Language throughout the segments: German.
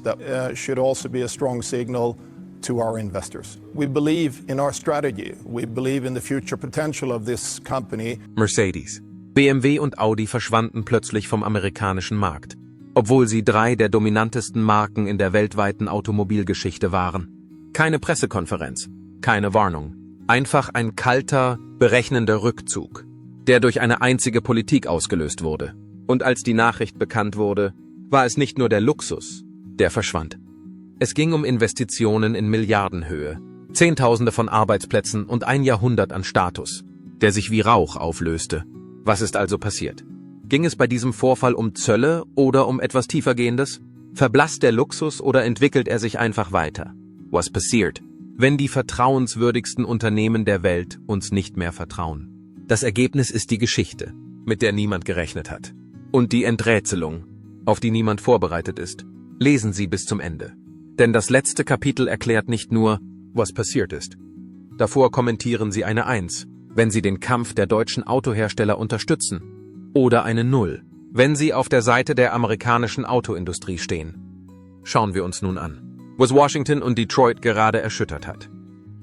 that should also be a strong signal to our investors. We believe in our strategy. We believe in the future potential of this company. Mercedes, BMW und Audi verschwanden plötzlich vom amerikanischen Markt, obwohl sie 3 der dominantesten Marken in der weltweiten Automobilgeschichte waren. Keine Pressekonferenz, keine Warnung. Einfach ein kalter, berechnender Rückzug, der durch eine einzige Politik ausgelöst wurde. Und als die Nachricht bekannt wurde, war es nicht nur der Luxus, der verschwand. Es ging um Investitionen in Milliardenhöhe, Zehntausende von Arbeitsplätzen und ein Jahrhundert an Status, der sich wie Rauch auflöste. Was ist also passiert? Ging es bei diesem Vorfall um Zölle oder um etwas tiefergehendes? Verblasst der Luxus oder entwickelt er sich einfach weiter? Was passiert, wenn die vertrauenswürdigsten Unternehmen der Welt uns nicht mehr vertrauen? Das Ergebnis ist die Geschichte, mit der niemand gerechnet hat. Und die Enträtselung, auf die niemand vorbereitet ist. Lesen Sie bis zum Ende. Denn das letzte Kapitel erklärt nicht nur, was passiert ist. Davor kommentieren Sie eine 1, wenn Sie den Kampf der deutschen Autohersteller unterstützen. Oder eine 0, wenn Sie auf der Seite der amerikanischen Autoindustrie stehen. Schauen wir uns nun an, was Washington und Detroit gerade erschüttert hat.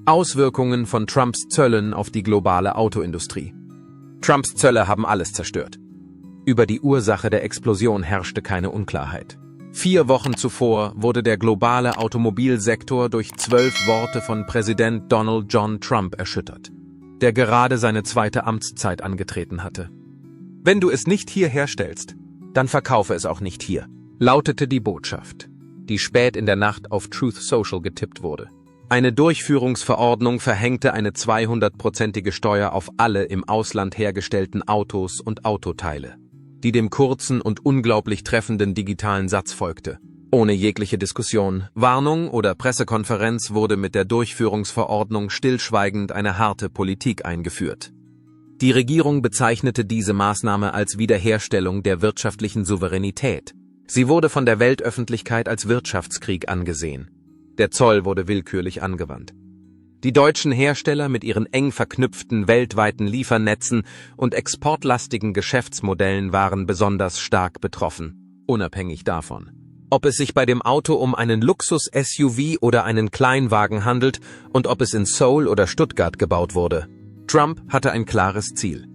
Auswirkungen von Trumps Zöllen auf die globale Autoindustrie. Trumps Zölle haben alles zerstört. Über die Ursache der Explosion herrschte keine Unklarheit. 4 Wochen zuvor wurde der globale Automobilsektor durch 12 Worte von Präsident Donald John Trump erschüttert, der gerade seine 2. Amtszeit angetreten hatte. Wenn du es nicht hier herstellst, dann verkaufe es auch nicht hier, lautete die Botschaft, die spät in der Nacht auf Truth Social getippt wurde. Eine Durchführungsverordnung verhängte eine 200-prozentige Steuer auf alle im Ausland hergestellten Autos und Autoteile, die dem kurzen und unglaublich treffenden digitalen Satz folgte. Ohne jegliche Diskussion, Warnung oder Pressekonferenz wurde mit der Durchführungsverordnung stillschweigend eine harte Politik eingeführt. Die Regierung bezeichnete diese Maßnahme als Wiederherstellung der wirtschaftlichen Souveränität. Sie wurde von der Weltöffentlichkeit als Wirtschaftskrieg angesehen. Der Zoll wurde willkürlich angewandt. Die deutschen Hersteller mit ihren eng verknüpften weltweiten Liefernetzen und exportlastigen Geschäftsmodellen waren besonders stark betroffen, unabhängig davon, ob es sich bei dem Auto um einen Luxus-SUV oder einen Kleinwagen handelt und ob es in Seoul oder Stuttgart gebaut wurde. Trump hatte ein klares Ziel: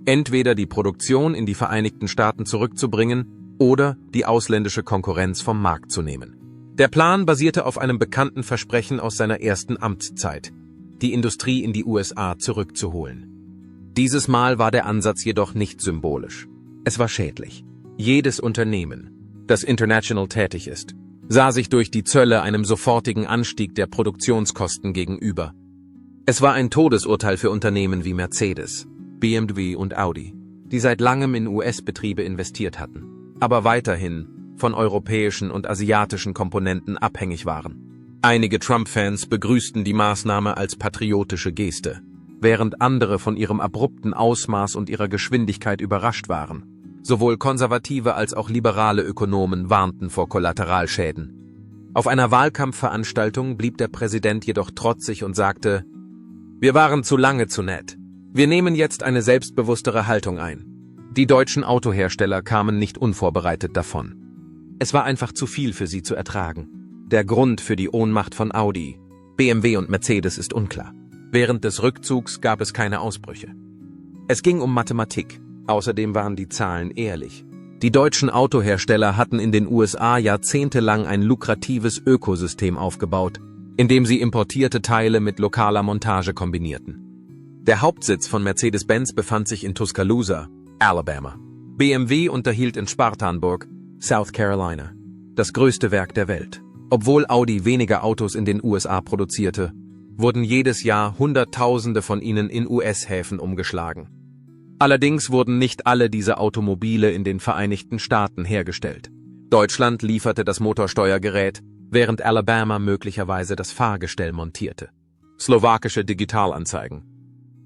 entweder die Produktion in die Vereinigten Staaten zurückzubringen oder die ausländische Konkurrenz vom Markt zu nehmen. Der Plan basierte auf einem bekannten Versprechen aus seiner ersten Amtszeit, die Industrie in die USA zurückzuholen. Dieses Mal war der Ansatz jedoch nicht symbolisch. Es war schädlich. Jedes Unternehmen, das international tätig ist, sah sich durch die Zölle einem sofortigen Anstieg der Produktionskosten gegenüber. Es war ein Todesurteil für Unternehmen wie Mercedes, BMW und Audi, die seit langem in US-Betriebe investiert hatten, aber weiterhin von europäischen und asiatischen Komponenten abhängig waren. Einige Trump-Fans begrüßten die Maßnahme als patriotische Geste, während andere von ihrem abrupten Ausmaß und ihrer Geschwindigkeit überrascht waren. Sowohl konservative als auch liberale Ökonomen warnten vor Kollateralschäden. Auf einer Wahlkampfveranstaltung blieb der Präsident jedoch trotzig und sagte: „Wir waren zu lange zu nett. Wir nehmen jetzt eine selbstbewusstere Haltung ein." Die deutschen Autohersteller kamen nicht unvorbereitet davon. Es war einfach zu viel für sie zu ertragen. Der Grund für die Ohnmacht von Audi, BMW und Mercedes ist unklar. Während des Rückzugs gab es keine Ausbrüche. Es ging um Mathematik. Außerdem waren die Zahlen ehrlich. Die deutschen Autohersteller hatten in den USA jahrzehntelang ein lukratives Ökosystem aufgebaut, in dem sie importierte Teile mit lokaler Montage kombinierten. Der Hauptsitz von Mercedes-Benz befand sich in Tuscaloosa, Alabama. BMW unterhielt in Spartanburg, South Carolina, das größte Werk der Welt. Obwohl Audi weniger Autos in den USA produzierte, wurden jedes Jahr Hunderttausende von ihnen in US-Häfen umgeschlagen. Allerdings wurden nicht alle diese Automobile in den Vereinigten Staaten hergestellt. Deutschland lieferte das Motorsteuergerät, während Alabama möglicherweise das Fahrgestell montierte. Slowakische Digitalanzeigen.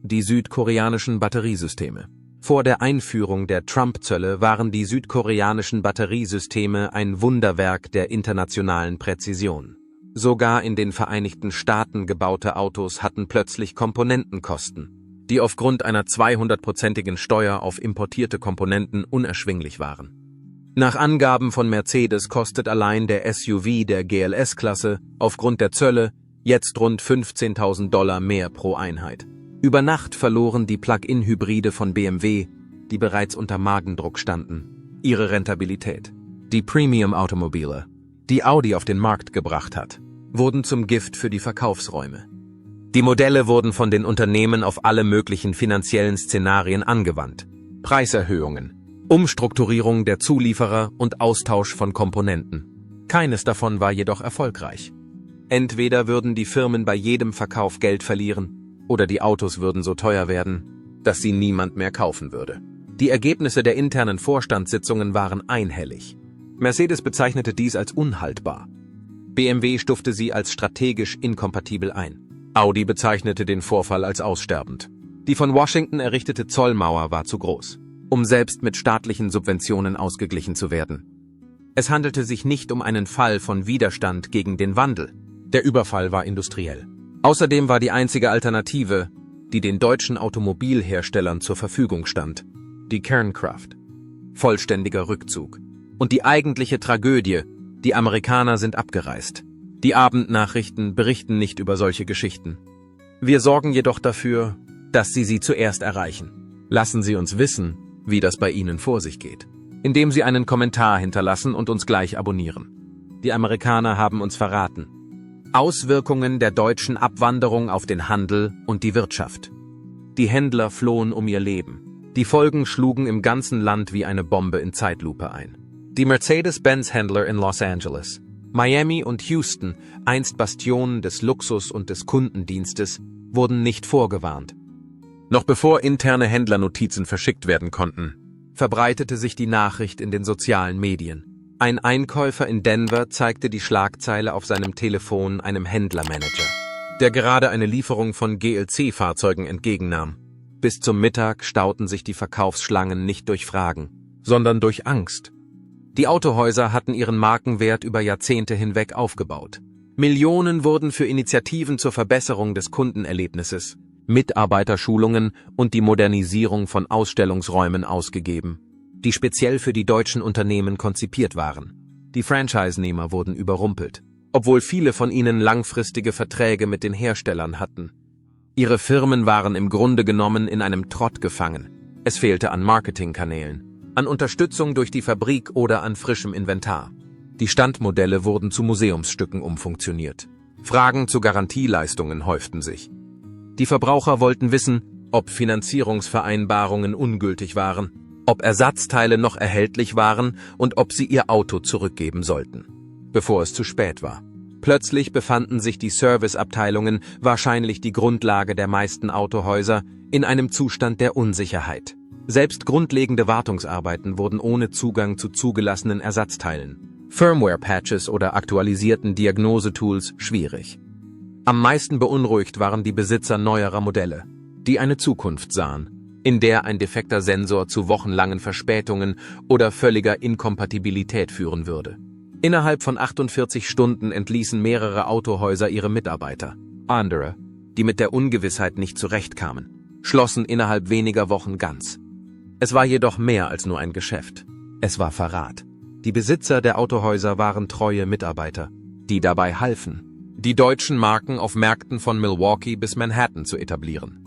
Die südkoreanischen Batteriesysteme. Vor der Einführung der Trump-Zölle waren die südkoreanischen Batteriesysteme ein Wunderwerk der internationalen Präzision. Sogar in den Vereinigten Staaten gebaute Autos hatten plötzlich Komponentenkosten, die aufgrund einer 200-prozentigen Steuer auf importierte Komponenten unerschwinglich waren. Nach Angaben von Mercedes kostet allein der SUV der GLS-Klasse aufgrund der Zölle jetzt rund $15.000 mehr pro Einheit. Über Nacht verloren die Plug-in-Hybride von BMW, die bereits unter Magendruck standen, ihre Rentabilität. Die Premium-Automobile, die Audi auf den Markt gebracht hat, wurden zum Gift für die Verkaufsräume. Die Modelle wurden von den Unternehmen auf alle möglichen finanziellen Szenarien angewandt. Preiserhöhungen, Umstrukturierung der Zulieferer und Austausch von Komponenten. Keines davon war jedoch erfolgreich. Entweder würden die Firmen bei jedem Verkauf Geld verlieren, oder die Autos würden so teuer werden, dass sie niemand mehr kaufen würde. Die Ergebnisse der internen Vorstandssitzungen waren einhellig. Mercedes bezeichnete dies als unhaltbar. BMW stufte sie als strategisch inkompatibel ein. Audi bezeichnete den Vorfall als aussterbend. Die von Washington errichtete Zollmauer war zu groß, um selbst mit staatlichen Subventionen ausgeglichen zu werden. Es handelte sich nicht um einen Fall von Widerstand gegen den Wandel. Der Überfall war industriell. Außerdem war die einzige Alternative, die den deutschen Automobilherstellern zur Verfügung stand, die Kernkraft. Vollständiger Rückzug. Und die eigentliche Tragödie, die Amerikaner sind abgereist. Die Abendnachrichten berichten nicht über solche Geschichten. Wir sorgen jedoch dafür, dass sie zuerst erreichen. Lassen Sie uns wissen, wie das bei Ihnen vor sich geht, indem Sie einen Kommentar hinterlassen und uns gleich abonnieren. Die Amerikaner haben uns verraten. Auswirkungen der deutschen Abwanderung auf den Handel und die Wirtschaft. Die Händler flohen um ihr Leben. Die Folgen schlugen im ganzen Land wie eine Bombe in Zeitlupe ein. Die Mercedes-Benz-Händler in Los Angeles, Miami und Houston, einst Bastionen des Luxus und des Kundendienstes, wurden nicht vorgewarnt. Noch bevor interne Händlernotizen verschickt werden konnten, verbreitete sich die Nachricht in den sozialen Medien. Ein Einkäufer in Denver zeigte die Schlagzeile auf seinem Telefon einem Händlermanager, der gerade eine Lieferung von GLC-Fahrzeugen entgegennahm. Bis zum Mittag stauten sich die Verkaufsschlangen nicht durch Fragen, sondern durch Angst. Die Autohäuser hatten ihren Markenwert über Jahrzehnte hinweg aufgebaut. Millionen wurden für Initiativen zur Verbesserung des Kundenerlebnisses, Mitarbeiterschulungen und die Modernisierung von Ausstellungsräumen ausgegeben, die speziell für die deutschen Unternehmen konzipiert waren. Die Franchise-Nehmer wurden überrumpelt, obwohl viele von ihnen langfristige Verträge mit den Herstellern hatten. Ihre Firmen waren im Grunde genommen in einem Trott gefangen. Es fehlte an Marketingkanälen, an Unterstützung durch die Fabrik oder an frischem Inventar. Die Standmodelle wurden zu Museumsstücken umfunktioniert. Fragen zu Garantieleistungen häuften sich. Die Verbraucher wollten wissen, ob Finanzierungsvereinbarungen ungültig waren, ob Ersatzteile noch erhältlich waren und ob sie ihr Auto zurückgeben sollten, bevor es zu spät war. Plötzlich befanden sich die Serviceabteilungen, wahrscheinlich die Grundlage der meisten Autohäuser, in einem Zustand der Unsicherheit. Selbst grundlegende Wartungsarbeiten wurden ohne Zugang zu zugelassenen Ersatzteilen, Firmware-Patches oder aktualisierten Diagnosetools schwierig. Am meisten beunruhigt waren die Besitzer neuerer Modelle, die eine Zukunft sahen, in der ein defekter Sensor zu wochenlangen Verspätungen oder völliger Inkompatibilität führen würde. Innerhalb von 48 Stunden entließen mehrere Autohäuser ihre Mitarbeiter. Andere, die mit der Ungewissheit nicht zurechtkamen, schlossen innerhalb weniger Wochen ganz. Es war jedoch mehr als nur ein Geschäft. Es war Verrat. Die Besitzer der Autohäuser waren treue Mitarbeiter, die dabei halfen, die deutschen Marken auf Märkten von Milwaukee bis Manhattan zu etablieren.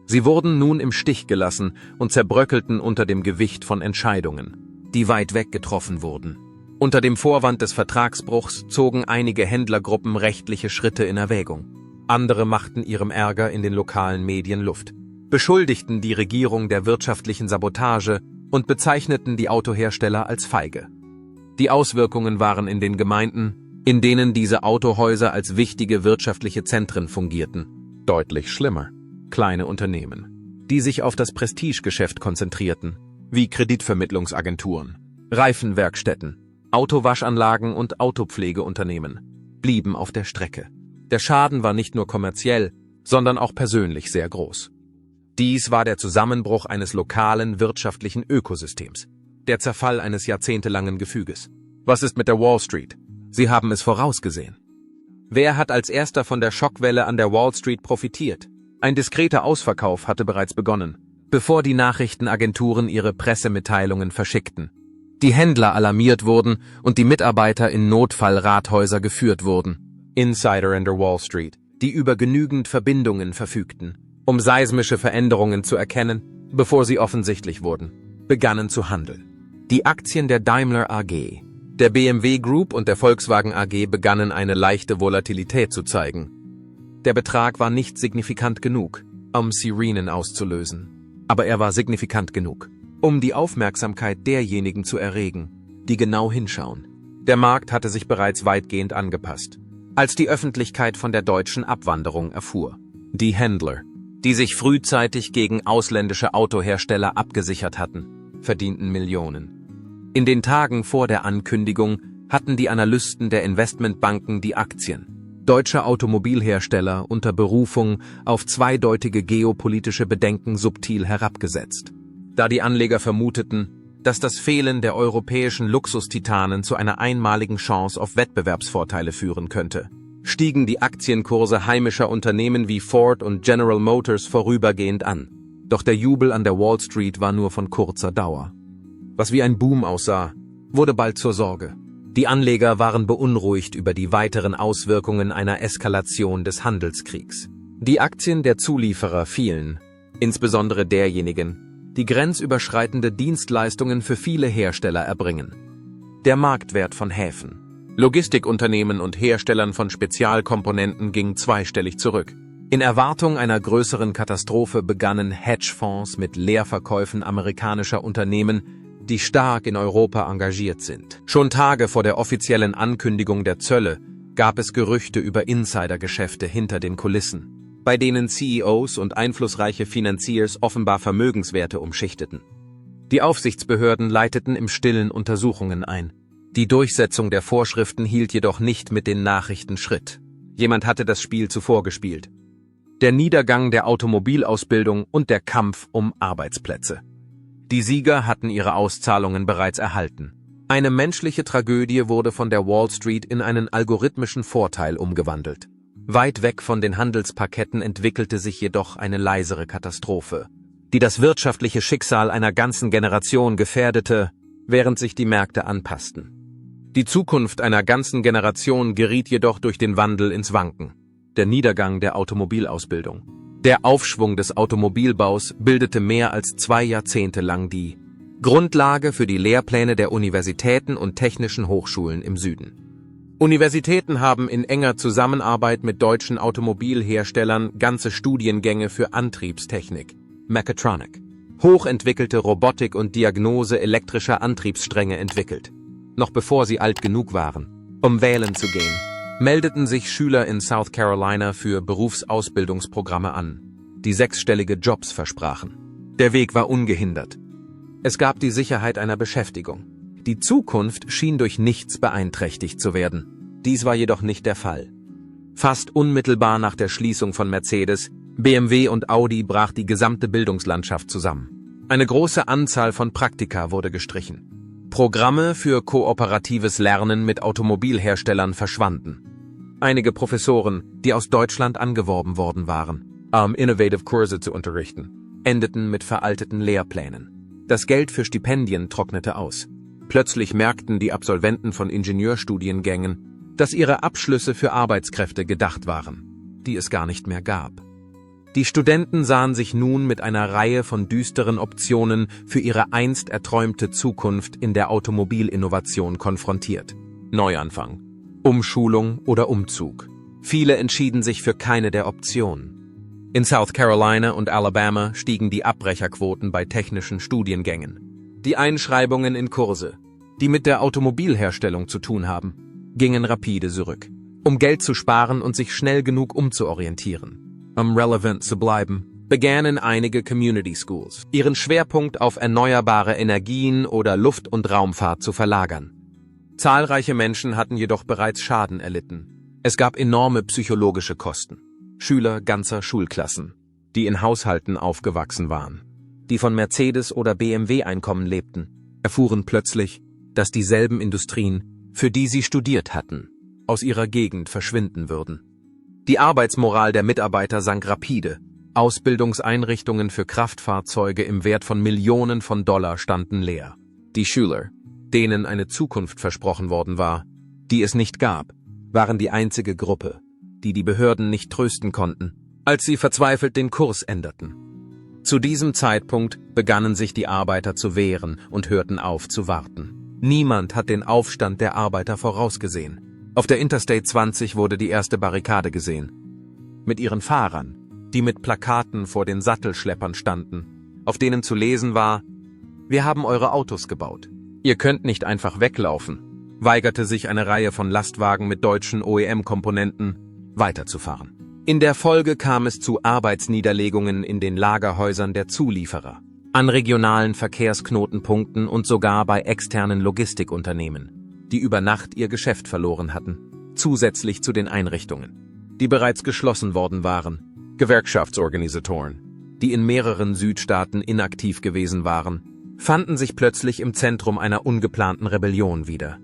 Sie wurden nun im Stich gelassen und zerbröckelten unter dem Gewicht von Entscheidungen, die weit weg getroffen wurden. Unter dem Vorwand des Vertragsbruchs zogen einige Händlergruppen rechtliche Schritte in Erwägung. Andere machten ihrem Ärger in den lokalen Medien Luft, beschuldigten die Regierung der wirtschaftlichen Sabotage und bezeichneten die Autohersteller als feige. Die Auswirkungen waren in den Gemeinden, in denen diese Autohäuser als wichtige wirtschaftliche Zentren fungierten, deutlich schlimmer. Kleine Unternehmen, die sich auf das Prestigegeschäft konzentrierten, wie Kreditvermittlungsagenturen, Reifenwerkstätten, Autowaschanlagen und Autopflegeunternehmen, blieben auf der Strecke. Der Schaden war nicht nur kommerziell, sondern auch persönlich sehr groß. Dies war der Zusammenbruch eines lokalen wirtschaftlichen Ökosystems, der Zerfall eines jahrzehntelangen Gefüges. Was ist mit der Wall Street? Sie haben es vorausgesehen. Wer hat als erster von der Schockwelle an der Wall Street profitiert? Ein diskreter Ausverkauf hatte bereits begonnen, bevor die Nachrichtenagenturen ihre Pressemitteilungen verschickten. Die Händler alarmiert wurden und die Mitarbeiter in Notfallrathäuser geführt wurden. Insider in der Wall Street, die über genügend Verbindungen verfügten, um seismische Veränderungen zu erkennen, bevor sie offensichtlich wurden, begannen zu handeln. Die Aktien der Daimler AG, der BMW Group und der Volkswagen AG begannen eine leichte Volatilität zu zeigen. Der Betrag war nicht signifikant genug, um Sirenen auszulösen. Aber er war signifikant genug, um die Aufmerksamkeit derjenigen zu erregen, die genau hinschauen. Der Markt hatte sich bereits weitgehend angepasst, als die Öffentlichkeit von der deutschen Abwanderung erfuhr. Die Händler, die sich frühzeitig gegen ausländische Autohersteller abgesichert hatten, verdienten Millionen. In den Tagen vor der Ankündigung hatten die Analysten der Investmentbanken die Aktien deutscher Automobilhersteller unter Berufung auf zweideutige geopolitische Bedenken subtil herabgesetzt, da die Anleger vermuteten, dass das Fehlen der europäischen Luxustitanen zu einer einmaligen Chance auf Wettbewerbsvorteile führen könnte. Stiegen die Aktienkurse heimischer Unternehmen wie Ford und General Motors vorübergehend an. Doch der Jubel an der Wall Street war nur von kurzer Dauer. Was wie ein Boom aussah, wurde bald zur Sorge. Die Anleger waren beunruhigt über die weiteren Auswirkungen einer Eskalation des Handelskriegs. Die Aktien der Zulieferer fielen, insbesondere derjenigen, die grenzüberschreitende Dienstleistungen für viele Hersteller erbringen. Der Marktwert von Häfen, Logistikunternehmen und Herstellern von Spezialkomponenten ging zweistellig zurück. In Erwartung einer größeren Katastrophe begannen Hedgefonds mit Leerverkäufen amerikanischer Unternehmen, die stark in Europa engagiert sind. Schon Tage vor der offiziellen Ankündigung der Zölle gab es Gerüchte über Insidergeschäfte hinter den Kulissen, bei denen CEOs und einflussreiche Financiers offenbar Vermögenswerte umschichteten. Die Aufsichtsbehörden leiteten im Stillen Untersuchungen ein. Die Durchsetzung der Vorschriften hielt jedoch nicht mit den Nachrichten Schritt. Jemand hatte das Spiel zuvor gespielt. Der Niedergang der Automobilausbildung und der Kampf um Arbeitsplätze. Die Sieger hatten ihre Auszahlungen bereits erhalten. Eine menschliche Tragödie wurde von der Wall Street in einen algorithmischen Vorteil umgewandelt. Weit weg von den Handelsparketten entwickelte sich jedoch eine leisere Katastrophe, die das wirtschaftliche Schicksal einer ganzen Generation gefährdete, während sich die Märkte anpassten. Die Zukunft einer ganzen Generation geriet jedoch durch den Wandel ins Wanken. Der Niedergang der Automobilausbildung. Der Aufschwung des Automobilbaus bildete mehr als 2 Jahrzehnte lang die Grundlage für die Lehrpläne der Universitäten und technischen Hochschulen im Süden. Universitäten haben in enger Zusammenarbeit mit deutschen Automobilherstellern ganze Studiengänge für Antriebstechnik, Mechatronic, hochentwickelte Robotik und Diagnose elektrischer Antriebsstränge entwickelt. Noch bevor sie alt genug waren, um wählen zu gehen, meldeten sich Schüler in South Carolina für Berufsausbildungsprogramme an, die 6-stellige Jobs versprachen. Der Weg war ungehindert. Es gab die Sicherheit einer Beschäftigung. Die Zukunft schien durch nichts beeinträchtigt zu werden. Dies war jedoch nicht der Fall. Fast unmittelbar nach der Schließung von Mercedes, BMW und Audi brach die gesamte Bildungslandschaft zusammen. Eine große Anzahl von Praktika wurde gestrichen. Programme für kooperatives Lernen mit Automobilherstellern verschwanden. Einige Professoren, die aus Deutschland angeworben worden waren, innovative Kurse zu unterrichten, endeten mit veralteten Lehrplänen. Das Geld für Stipendien trocknete aus. Plötzlich merkten die Absolventen von Ingenieurstudiengängen, dass ihre Abschlüsse für Arbeitskräfte gedacht waren, die es gar nicht mehr gab. Die Studenten sahen sich nun mit einer Reihe von düsteren Optionen für ihre einst erträumte Zukunft in der Automobilinnovation konfrontiert. Neuanfang, Umschulung oder Umzug. Viele entschieden sich für keine der Optionen. In South Carolina und Alabama stiegen die Abbrecherquoten bei technischen Studiengängen. Die Einschreibungen in Kurse, die mit der Automobilherstellung zu tun haben, gingen rapide zurück, um Geld zu sparen und sich schnell genug umzuorientieren. Um relevant zu bleiben, begannen einige Community Schools, ihren Schwerpunkt auf erneuerbare Energien oder Luft- und Raumfahrt zu verlagern. Zahlreiche Menschen hatten jedoch bereits Schaden erlitten. Es gab enorme psychologische Kosten. Schüler ganzer Schulklassen, die in Haushalten aufgewachsen waren, die von Mercedes- oder BMW-Einkommen lebten, erfuhren plötzlich, dass dieselben Industrien, für die sie studiert hatten, aus ihrer Gegend verschwinden würden. Die Arbeitsmoral der Mitarbeiter sank rapide. Ausbildungseinrichtungen für Kraftfahrzeuge im Wert von Millionen von Dollar standen leer. Die Schüler, denen eine Zukunft versprochen worden war, die es nicht gab, waren die einzige Gruppe, die die Behörden nicht trösten konnten, als sie verzweifelt den Kurs änderten. Zu diesem Zeitpunkt begannen sich die Arbeiter zu wehren und hörten auf zu warten. Niemand hat den Aufstand der Arbeiter vorausgesehen. Auf der Interstate 20 wurde die erste Barrikade gesehen. Mit ihren Fahrern, die mit Plakaten vor den Sattelschleppern standen, auf denen zu lesen war: Wir haben eure Autos gebaut. Ihr könnt nicht einfach weglaufen, weigerte sich eine Reihe von Lastwagen mit deutschen OEM-Komponenten, weiterzufahren. In der Folge kam es zu Arbeitsniederlegungen in den Lagerhäusern der Zulieferer, an regionalen Verkehrsknotenpunkten und sogar bei externen Logistikunternehmen, die über Nacht ihr Geschäft verloren hatten, zusätzlich zu den Einrichtungen, die bereits geschlossen worden waren. Gewerkschaftsorganisatoren, die in mehreren Südstaaten inaktiv gewesen waren, fanden sich plötzlich im Zentrum einer ungeplanten Rebellion wieder.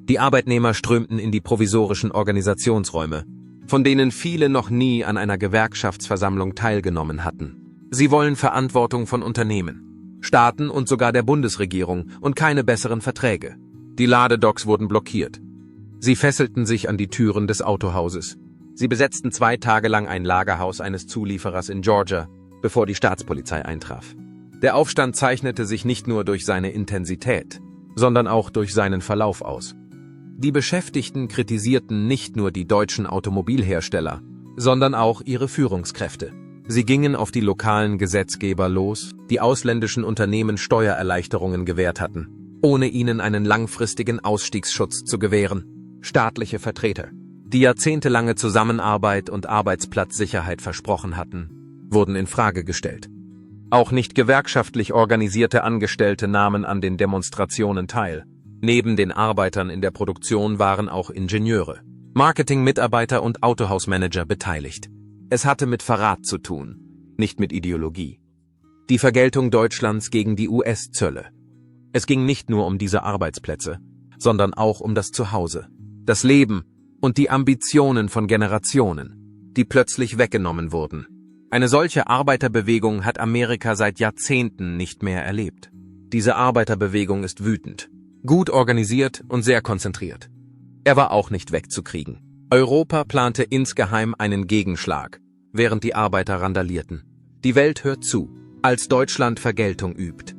Die Arbeitnehmer strömten in die provisorischen Organisationsräume, von denen viele noch nie an einer Gewerkschaftsversammlung teilgenommen hatten. Sie wollen Verantwortung von Unternehmen, Staaten und sogar der Bundesregierung und keine besseren Verträge. Die Ladedocks wurden blockiert. Sie fesselten sich an die Türen des Autohauses. Sie besetzten 2 Tage lang ein Lagerhaus eines Zulieferers in Georgia, bevor die Staatspolizei eintraf. Der Aufstand zeichnete sich nicht nur durch seine Intensität, sondern auch durch seinen Verlauf aus. Die Beschäftigten kritisierten nicht nur die deutschen Automobilhersteller, sondern auch ihre Führungskräfte. Sie gingen auf die lokalen Gesetzgeber los, die ausländischen Unternehmen Steuererleichterungen gewährt hatten, ohne ihnen einen langfristigen Ausstiegsschutz zu gewähren. Staatliche Vertreter, die jahrzehntelange Zusammenarbeit und Arbeitsplatzsicherheit versprochen hatten, wurden in Frage gestellt. Auch nicht gewerkschaftlich organisierte Angestellte nahmen an den Demonstrationen teil. Neben den Arbeitern in der Produktion waren auch Ingenieure, Marketingmitarbeiter und Autohausmanager beteiligt. Es hatte mit Verrat zu tun, nicht mit Ideologie. Die Vergeltung Deutschlands gegen die US-Zölle. Es ging nicht nur um diese Arbeitsplätze, sondern auch um das Zuhause, das Leben und die Ambitionen von Generationen, die plötzlich weggenommen wurden. Eine solche Arbeiterbewegung hat Amerika seit Jahrzehnten nicht mehr erlebt. Diese Arbeiterbewegung ist wütend, gut organisiert und sehr konzentriert. Er war auch nicht wegzukriegen. Europa plante insgeheim einen Gegenschlag, während die Arbeiter randalierten. Die Welt hört zu, als Deutschland Vergeltung übt.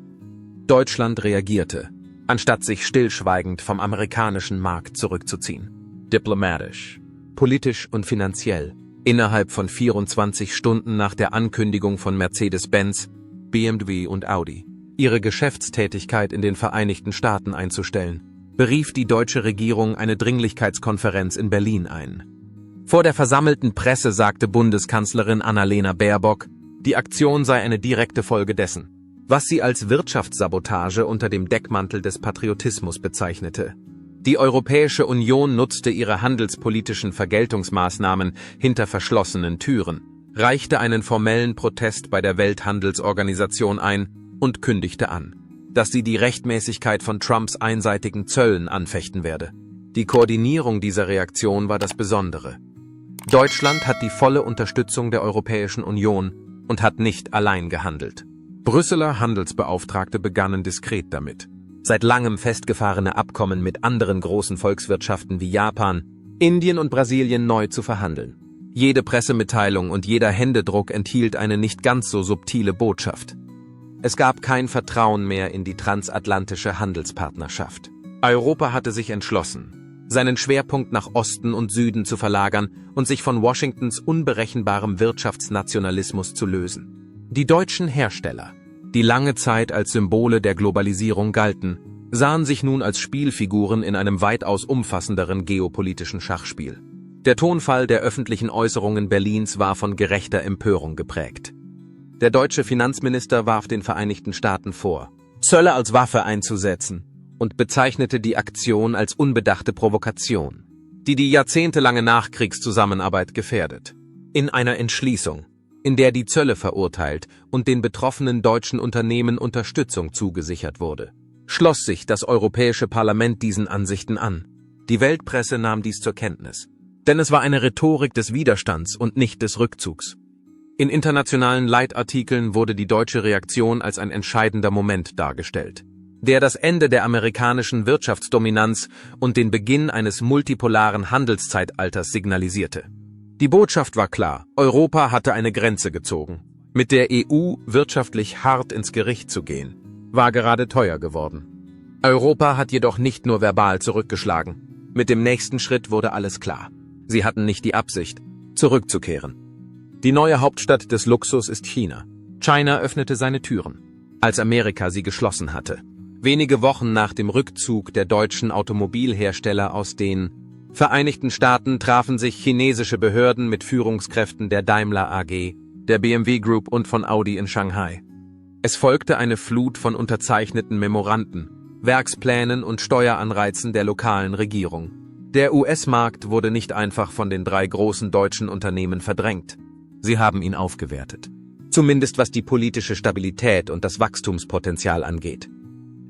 Deutschland reagierte, anstatt sich stillschweigend vom amerikanischen Markt zurückzuziehen. Diplomatisch, politisch und finanziell. Innerhalb von 24 Stunden nach der Ankündigung von Mercedes-Benz, BMW und Audi, ihre Geschäftstätigkeit in den Vereinigten Staaten einzustellen, berief die deutsche Regierung eine Dringlichkeitskonferenz in Berlin ein. Vor der versammelten Presse sagte Bundeskanzlerin Annalena Baerbock, die Aktion sei eine direkte Folge dessen, was sie als Wirtschaftssabotage unter dem Deckmantel des Patriotismus bezeichnete. Die Europäische Union nutzte ihre handelspolitischen Vergeltungsmaßnahmen hinter verschlossenen Türen, reichte einen formellen Protest bei der Welthandelsorganisation ein und kündigte an, dass sie die Rechtmäßigkeit von Trumps einseitigen Zöllen anfechten werde. Die Koordinierung dieser Reaktion war das Besondere. Deutschland hat die volle Unterstützung der Europäischen Union und hat nicht allein gehandelt. Brüsseler Handelsbeauftragte begannen diskret damit, seit langem festgefahrene Abkommen mit anderen großen Volkswirtschaften wie Japan, Indien und Brasilien neu zu verhandeln. Jede Pressemitteilung und jeder Händedruck enthielt eine nicht ganz so subtile Botschaft. Es gab kein Vertrauen mehr in die transatlantische Handelspartnerschaft. Europa hatte sich entschlossen, seinen Schwerpunkt nach Osten und Süden zu verlagern und sich von Washingtons unberechenbarem Wirtschaftsnationalismus zu lösen. Die deutschen Hersteller, die lange Zeit als Symbole der Globalisierung galten, sahen sich nun als Spielfiguren in einem weitaus umfassenderen geopolitischen Schachspiel. Der Tonfall der öffentlichen Äußerungen Berlins war von gerechter Empörung geprägt. Der deutsche Finanzminister warf den Vereinigten Staaten vor, Zölle als Waffe einzusetzen und bezeichnete die Aktion als unbedachte Provokation, die die jahrzehntelange Nachkriegszusammenarbeit gefährdet. In einer Entschließung, in der die Zölle verurteilt und den betroffenen deutschen Unternehmen Unterstützung zugesichert wurde, schloss sich das Europäische Parlament diesen Ansichten an. Die Weltpresse nahm dies zur Kenntnis, denn es war eine Rhetorik des Widerstands und nicht des Rückzugs. In internationalen Leitartikeln wurde die deutsche Reaktion als ein entscheidender Moment dargestellt. der das Ende der amerikanischen Wirtschaftsdominanz und den Beginn eines multipolaren Handelszeitalters signalisierte. Die Botschaft war klar: Europa hatte eine Grenze gezogen. Mit der EU wirtschaftlich hart ins Gericht zu gehen, war gerade teuer geworden. Europa hat jedoch nicht nur verbal zurückgeschlagen. Mit dem nächsten Schritt wurde alles klar. Sie hatten nicht die Absicht, zurückzukehren. Die neue Hauptstadt des Luxus ist China. China öffnete seine Türen, als Amerika sie geschlossen hatte. Wenige Wochen nach dem Rückzug der deutschen Automobilhersteller aus den Vereinigten Staaten trafen sich chinesische Behörden mit Führungskräften der Daimler AG, der BMW Group und von Audi in Shanghai. Es folgte eine Flut von unterzeichneten Memoranden, Werksplänen und Steueranreizen der lokalen Regierung. Der US-Markt wurde nicht einfach von den 3 großen deutschen Unternehmen verdrängt. Sie haben ihn aufgewertet. Zumindest was die politische Stabilität und das Wachstumspotenzial angeht.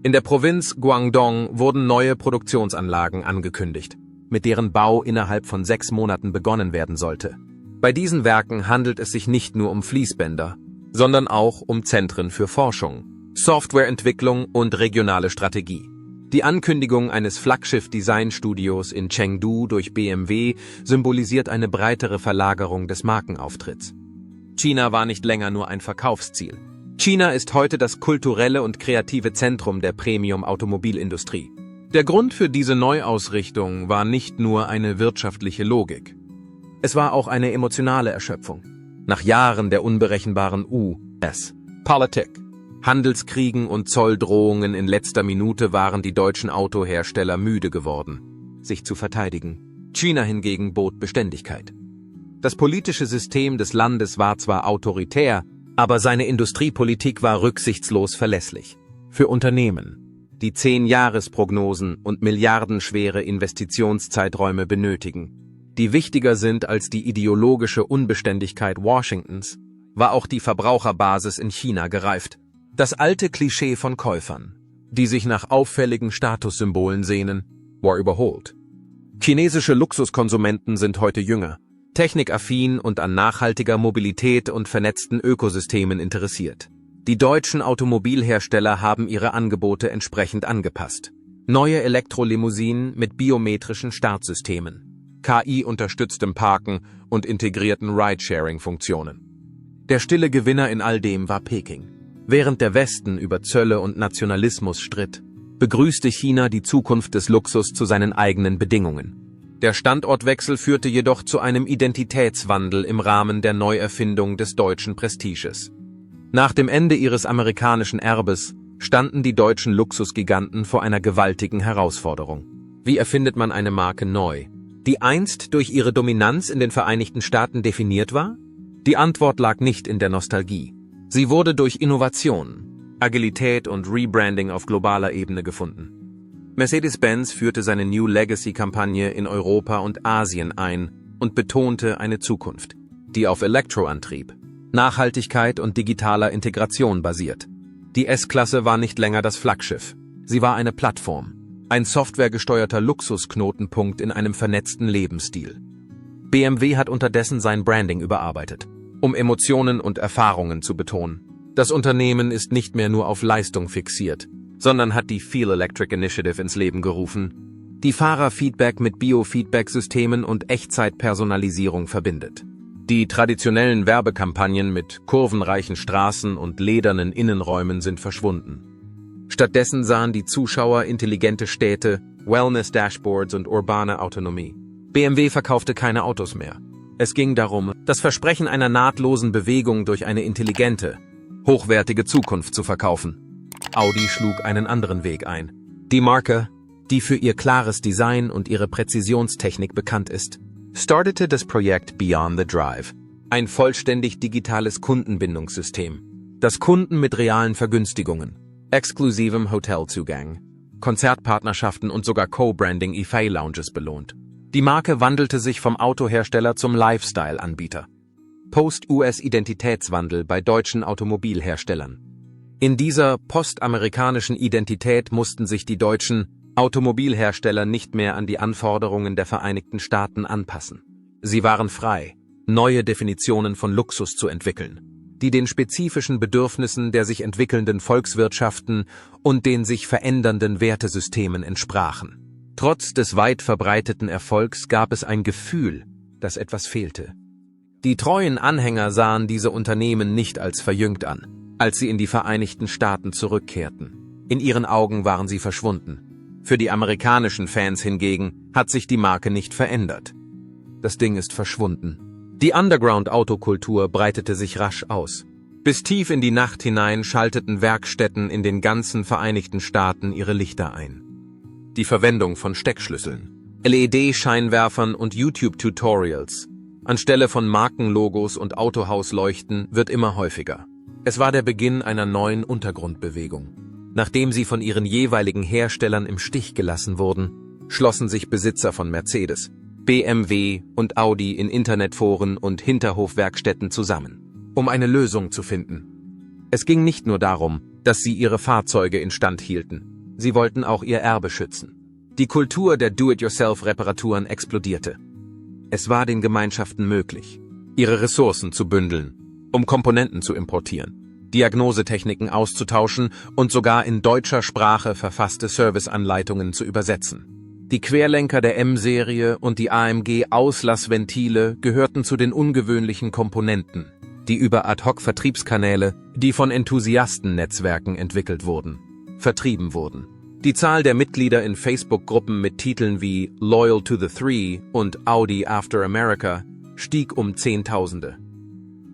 In der Provinz Guangdong wurden neue Produktionsanlagen angekündigt, mit deren Bau innerhalb von 6 Monaten begonnen werden sollte. Bei diesen Werken handelt es sich nicht nur um Fließbänder, sondern auch um Zentren für Forschung, Softwareentwicklung und regionale Strategie. Die Ankündigung eines Flaggschiff-Designstudios in Chengdu durch BMW symbolisiert eine breitere Verlagerung des Markenauftritts. China war nicht länger nur ein Verkaufsziel. China ist heute das kulturelle und kreative Zentrum der Premium-Automobilindustrie. Der Grund für diese Neuausrichtung war nicht nur eine wirtschaftliche Logik. Es war auch eine emotionale Erschöpfung. Nach Jahren der unberechenbaren US-Politik, Handelskriegen und Zolldrohungen in letzter Minute waren die deutschen Autohersteller müde geworden, sich zu verteidigen. China hingegen bot Beständigkeit. Das politische System des Landes war zwar autoritär, aber seine Industriepolitik war rücksichtslos verlässlich. Für Unternehmen, die 10-Jahres-Prognosen und milliardenschwere Investitionszeiträume benötigen, die wichtiger sind als die ideologische Unbeständigkeit Washingtons, war auch die Verbraucherbasis in China gereift. Das alte Klischee von Käufern, die sich nach auffälligen Statussymbolen sehnen, war überholt. Chinesische Luxuskonsumenten sind heute jünger, technikaffin und an nachhaltiger Mobilität und vernetzten Ökosystemen interessiert. Die deutschen Automobilhersteller haben ihre Angebote entsprechend angepasst. Neue Elektrolimousinen mit biometrischen Startsystemen, KI-unterstütztem Parken und integrierten Ridesharing-Funktionen. Der stille Gewinner in all dem war Peking. Während der Westen über Zölle und Nationalismus stritt, begrüßte China die Zukunft des Luxus zu seinen eigenen Bedingungen. Der Standortwechsel führte jedoch zu einem Identitätswandel im Rahmen der Neuerfindung des deutschen Prestiges. Nach dem Ende ihres amerikanischen Erbes standen die deutschen Luxusgiganten vor einer gewaltigen Herausforderung. Wie erfindet man eine Marke neu, die einst durch ihre Dominanz in den Vereinigten Staaten definiert war? Die Antwort lag nicht in der Nostalgie. Sie wurde durch Innovation, Agilität und Rebranding auf globaler Ebene gefunden. Mercedes-Benz führte seine New Legacy-Kampagne in Europa und Asien ein und betonte eine Zukunft, die auf Elektroantrieb, Nachhaltigkeit und digitaler Integration basiert. Die S-Klasse war nicht länger das Flaggschiff. Sie war eine Plattform, ein softwaregesteuerter Luxusknotenpunkt in einem vernetzten Lebensstil. BMW hat unterdessen sein Branding überarbeitet, um Emotionen und Erfahrungen zu betonen. Das Unternehmen ist nicht mehr nur auf Leistung fixiert, sondern hat die Feel Electric Initiative ins Leben gerufen, die Fahrerfeedback mit Biofeedback-Systemen und Echtzeitpersonalisierung verbindet. Die traditionellen Werbekampagnen mit kurvenreichen Straßen und ledernen Innenräumen sind verschwunden. Stattdessen sahen die Zuschauer intelligente Städte, Wellness-Dashboards und urbane Autonomie. BMW verkaufte keine Autos mehr. Es ging darum, das Versprechen einer nahtlosen Bewegung durch eine intelligente, hochwertige Zukunft zu verkaufen. Audi schlug einen anderen Weg ein. Die Marke, die für ihr klares Design und ihre Präzisionstechnik bekannt ist, startete das Projekt Beyond the Drive, ein vollständig digitales Kundenbindungssystem, das Kunden mit realen Vergünstigungen, exklusivem Hotelzugang, Konzertpartnerschaften und sogar Co-Branding EFA-Lounges belohnt. Die Marke wandelte sich vom Autohersteller zum Lifestyle-Anbieter. Post-US-Identitätswandel bei deutschen Automobilherstellern. In dieser postamerikanischen Identität mussten sich die deutschen Automobilhersteller nicht mehr an die Anforderungen der Vereinigten Staaten anpassen. Sie waren frei, neue Definitionen von Luxus zu entwickeln. die den spezifischen Bedürfnissen der sich entwickelnden Volkswirtschaften und den sich verändernden Wertesystemen entsprachen. Trotz des weit verbreiteten Erfolgs gab es ein Gefühl, dass etwas fehlte. Die treuen Anhänger sahen diese Unternehmen nicht als verjüngt an, als sie in die Vereinigten Staaten zurückkehrten. In ihren Augen waren sie verschwunden. Für die amerikanischen Fans hingegen hat sich die Marke nicht verändert. Das Ding ist verschwunden. Die Underground-Autokultur breitete sich rasch aus. Bis tief in die Nacht hinein schalteten Werkstätten in den ganzen Vereinigten Staaten ihre Lichter ein. Die Verwendung von Steckschlüsseln, LED-Scheinwerfern und YouTube-Tutorials anstelle von Markenlogos und Autohausleuchten wird immer häufiger. Es war der Beginn einer neuen Untergrundbewegung. Nachdem sie von ihren jeweiligen Herstellern im Stich gelassen wurden, schlossen sich Besitzer von Mercedes, BMW und Audi in Internetforen und Hinterhofwerkstätten zusammen, um eine Lösung zu finden. Es ging nicht nur darum, dass sie ihre Fahrzeuge instand hielten, sie wollten auch ihr Erbe schützen. Die Kultur der Do-it-yourself-Reparaturen explodierte. Es war den Gemeinschaften möglich, ihre Ressourcen zu bündeln, um Komponenten zu importieren, Diagnosetechniken auszutauschen und sogar in deutscher Sprache verfasste Serviceanleitungen zu übersetzen. Die Querlenker der M-Serie und die AMG-Auslassventile gehörten zu den ungewöhnlichen Komponenten, die über Ad-hoc-Vertriebskanäle, die von Enthusiastennetzwerken entwickelt wurden, vertrieben wurden. Die Zahl der Mitglieder in Facebook-Gruppen mit Titeln wie Loyal to the Three und Audi After America stieg um Zehntausende.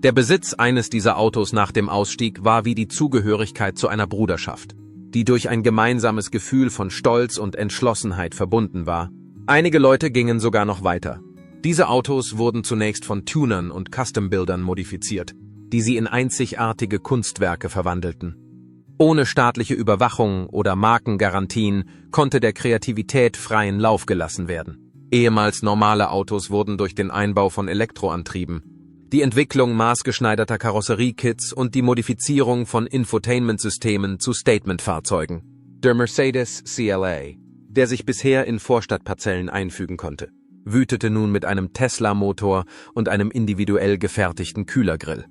Der Besitz eines dieser Autos nach dem Ausstieg war wie die Zugehörigkeit zu einer Bruderschaft, die durch ein gemeinsames Gefühl von Stolz und Entschlossenheit verbunden war. Einige Leute gingen sogar noch weiter. Diese Autos wurden zunächst von Tunern und Custom-Buildern modifiziert, die sie in einzigartige Kunstwerke verwandelten. Ohne staatliche Überwachung oder Markengarantien konnte der Kreativität freien Lauf gelassen werden. Ehemals normale Autos wurden durch den Einbau von Elektroantrieben, die Entwicklung maßgeschneiderter Karosseriekits und die Modifizierung von Infotainment-Systemen zu Statement-Fahrzeugen. Der Mercedes CLA, der sich bisher in Vorstadtparzellen einfügen konnte, wütete nun mit einem Tesla-Motor und einem individuell gefertigten Kühlergrill.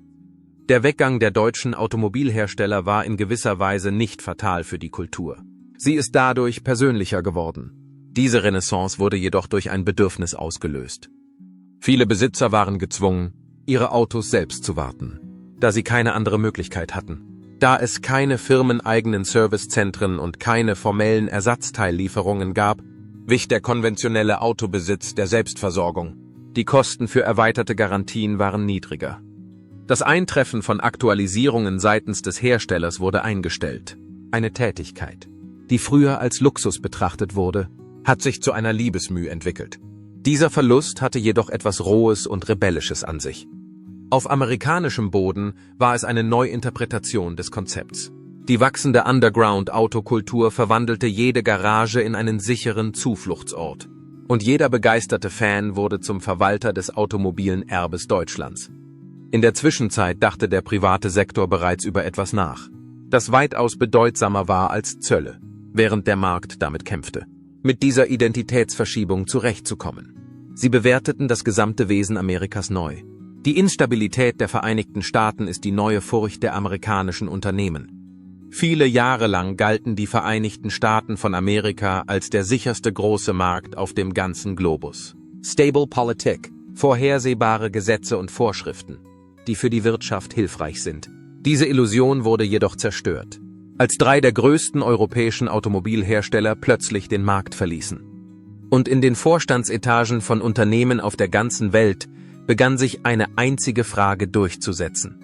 Der Weggang der deutschen Automobilhersteller war in gewisser Weise nicht fatal für die Kultur. Sie ist dadurch persönlicher geworden. Diese Renaissance wurde jedoch durch ein Bedürfnis ausgelöst. Viele Besitzer waren gezwungen, ihre Autos selbst zu warten, da sie keine andere Möglichkeit hatten. Da es keine firmeneigenen Servicezentren und keine formellen Ersatzteillieferungen gab, wich der konventionelle Autobesitz der Selbstversorgung. Die Kosten für erweiterte Garantien waren niedriger. Das Eintreffen von Aktualisierungen seitens des Herstellers wurde eingestellt. Eine Tätigkeit, die früher als Luxus betrachtet wurde, hat sich zu einer Liebesmüh entwickelt. Dieser Verlust hatte jedoch etwas Rohes und Rebellisches an sich. Auf amerikanischem Boden war es eine Neuinterpretation des Konzepts. Die wachsende Underground-Autokultur verwandelte jede Garage in einen sicheren Zufluchtsort. Und jeder begeisterte Fan wurde zum Verwalter des automobilen Erbes Deutschlands. In der Zwischenzeit dachte der private Sektor bereits über etwas nach, das weitaus bedeutsamer war als Zölle, während der Markt damit kämpfte, mit dieser Identitätsverschiebung zurechtzukommen. Sie bewerteten das gesamte Wesen Amerikas neu. Die Instabilität der Vereinigten Staaten ist die neue Furcht der amerikanischen Unternehmen. Viele Jahre lang galten die Vereinigten Staaten von Amerika als der sicherste große Markt auf dem ganzen Globus. Stable Politik, vorhersehbare Gesetze und Vorschriften, die für die Wirtschaft hilfreich sind. Diese Illusion wurde jedoch zerstört, als 3 der größten europäischen Automobilhersteller plötzlich den Markt verließen. Und in den Vorstandsetagen von Unternehmen auf der ganzen Welt begann sich eine einzige Frage durchzusetzen.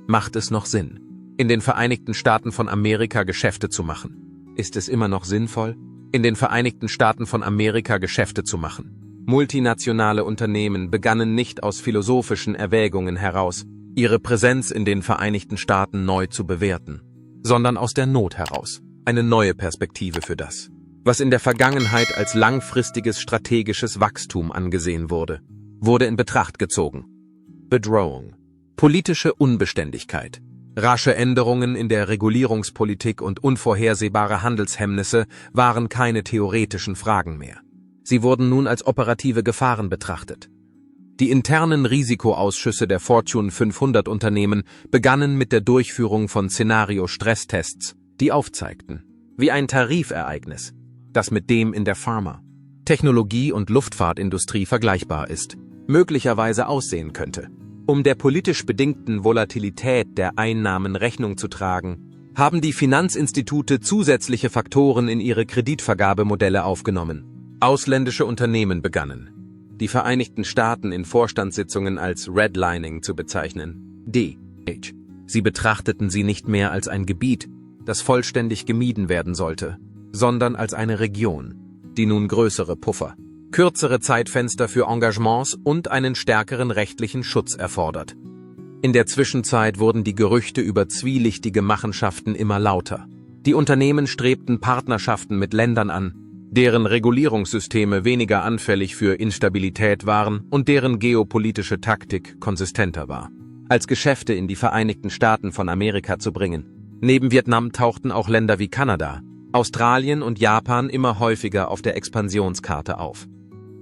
Macht es noch Sinn, in den Vereinigten Staaten von Amerika Geschäfte zu machen? Ist es immer noch sinnvoll, in den Vereinigten Staaten von Amerika Geschäfte zu machen? Multinationale Unternehmen begannen nicht aus philosophischen Erwägungen heraus, ihre Präsenz in den Vereinigten Staaten neu zu bewerten, sondern aus der Not heraus. Eine neue Perspektive für das, was in der Vergangenheit als langfristiges strategisches Wachstum angesehen wurde, wurde in Betracht gezogen. Bedrohung, politische Unbeständigkeit, rasche Änderungen in der Regulierungspolitik und unvorhersehbare Handelshemmnisse waren keine theoretischen Fragen mehr. Sie wurden nun als operative Gefahren betrachtet. Die internen Risikoausschüsse der Fortune 500 Unternehmen begannen mit der Durchführung von Szenario-Stresstests, die aufzeigten, wie ein Tarifereignis, das mit dem in der Pharma-, Technologie- und Luftfahrtindustrie vergleichbar ist, möglicherweise aussehen könnte. Um der politisch bedingten Volatilität der Einnahmen Rechnung zu tragen, haben die Finanzinstitute zusätzliche Faktoren in ihre Kreditvergabemodelle aufgenommen. Ausländische Unternehmen begannen, die Vereinigten Staaten in Vorstandssitzungen als Redlining zu bezeichnen. Sie betrachteten sie nicht mehr als ein Gebiet, das vollständig gemieden werden sollte, sondern als eine Region, die nun größere Puffer, kürzere Zeitfenster für Engagements und einen stärkeren rechtlichen Schutz erfordert. In der Zwischenzeit wurden die Gerüchte über zwielichtige Machenschaften immer lauter. Die Unternehmen strebten Partnerschaften mit Ländern an, deren Regulierungssysteme weniger anfällig für Instabilität waren und deren geopolitische Taktik konsistenter war, als Geschäfte in die Vereinigten Staaten von Amerika zu bringen. Neben Vietnam tauchten auch Länder wie Kanada, Australien und Japan immer häufiger auf der Expansionskarte auf.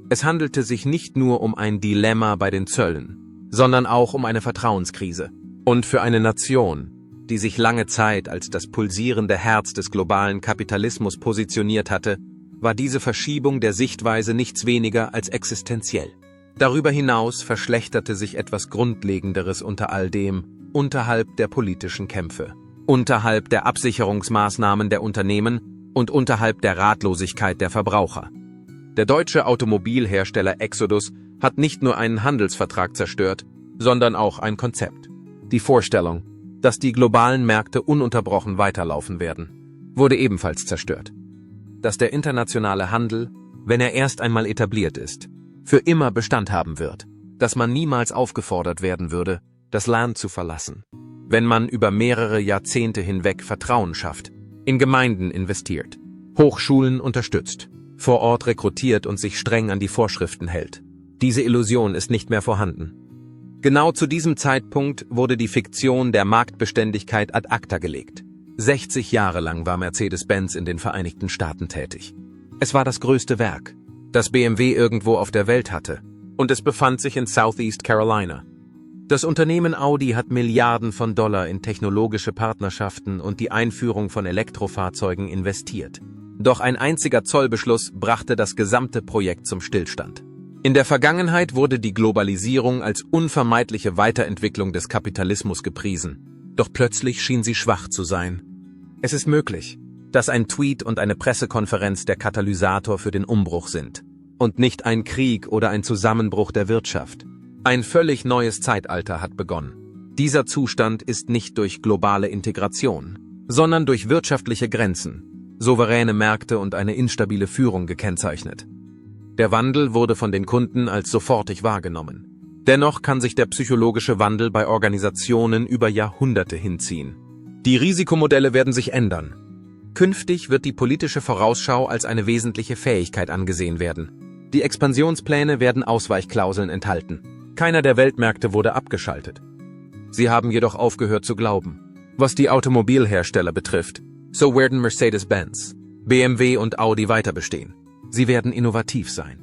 Es handelte sich nicht nur um ein Dilemma bei den Zöllen, sondern auch um eine Vertrauenskrise. Und für eine Nation, die sich lange Zeit als das pulsierende Herz des globalen Kapitalismus positioniert hatte, war diese Verschiebung der Sichtweise nichts weniger als existenziell. Darüber hinaus verschlechterte sich etwas Grundlegenderes unter all dem, unterhalb der politischen Kämpfe, unterhalb der Absicherungsmaßnahmen der Unternehmen und unterhalb der Ratlosigkeit der Verbraucher. Der deutsche Automobilhersteller Exodus hat nicht nur einen Handelsvertrag zerstört, sondern auch ein Konzept. Die Vorstellung, dass die globalen Märkte ununterbrochen weiterlaufen werden, wurde ebenfalls zerstört. Dass der internationale Handel, wenn er erst einmal etabliert ist, für immer Bestand haben wird, dass man niemals aufgefordert werden würde, das Land zu verlassen, wenn man über mehrere Jahrzehnte hinweg Vertrauen schafft, in Gemeinden investiert, Hochschulen unterstützt, vor Ort rekrutiert und sich streng an die Vorschriften hält. Diese Illusion ist nicht mehr vorhanden. Genau zu diesem Zeitpunkt wurde die Fiktion der Marktbeständigkeit ad acta gelegt. 60 Jahre lang war Mercedes-Benz in den Vereinigten Staaten tätig. Es war das größte Werk, das BMW irgendwo auf der Welt hatte, und es befand sich in Southeast Carolina. Das Unternehmen Audi hat Milliarden von Dollar in technologische Partnerschaften und die Einführung von Elektrofahrzeugen investiert. Doch ein einziger Zollbeschluss brachte das gesamte Projekt zum Stillstand. In der Vergangenheit wurde die Globalisierung als unvermeidliche Weiterentwicklung des Kapitalismus gepriesen. Doch plötzlich schien sie schwach zu sein. Es ist möglich, dass ein Tweet und eine Pressekonferenz der Katalysator für den Umbruch sind und nicht ein Krieg oder ein Zusammenbruch der Wirtschaft. Ein völlig neues Zeitalter hat begonnen. Dieser Zustand ist nicht durch globale Integration, sondern durch wirtschaftliche Grenzen, souveräne Märkte und eine instabile Führung gekennzeichnet. Der Wandel wurde von den Kunden als sofortig wahrgenommen. Dennoch kann sich der psychologische Wandel bei Organisationen über Jahrhunderte hinziehen. Die Risikomodelle werden sich ändern. Künftig wird die politische Vorausschau als eine wesentliche Fähigkeit angesehen werden. Die Expansionspläne werden Ausweichklauseln enthalten. Keiner der Weltmärkte wurde abgeschaltet. Sie haben jedoch aufgehört zu glauben. Was die Automobilhersteller betrifft, so werden Mercedes-Benz, BMW und Audi weiter bestehen. Sie werden innovativ sein.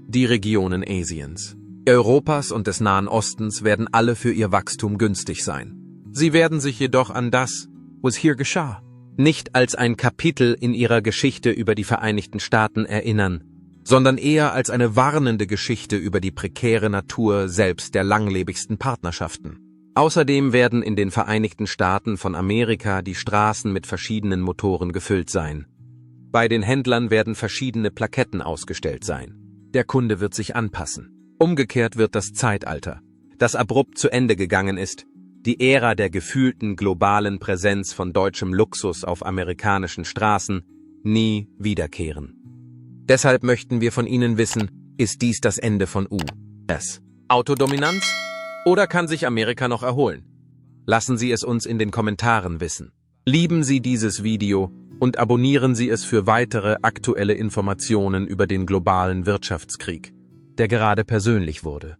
Die Regionen Asiens, Europas und des Nahen Ostens werden alle für ihr Wachstum günstig sein. Sie werden sich jedoch an das, was hier geschah, nicht als ein Kapitel in ihrer Geschichte über die Vereinigten Staaten erinnern, sondern eher als eine warnende Geschichte über die prekäre Natur selbst der langlebigsten Partnerschaften. Außerdem werden in den Vereinigten Staaten von Amerika die Straßen mit verschiedenen Motoren gefüllt sein. Bei den Händlern werden verschiedene Plaketten ausgestellt sein. Der Kunde wird sich anpassen. Umgekehrt wird das Zeitalter, das abrupt zu Ende gegangen ist, die Ära der gefühlten globalen Präsenz von deutschem Luxus auf amerikanischen Straßen, nie wiederkehren. Deshalb möchten wir von Ihnen wissen, ist dies das Ende von US Autodominanz oder kann sich Amerika noch erholen? Lassen Sie es uns in den Kommentaren wissen. Lieben Sie dieses Video und abonnieren Sie es für weitere aktuelle Informationen über den globalen Wirtschaftskrieg, der gerade persönlich wurde.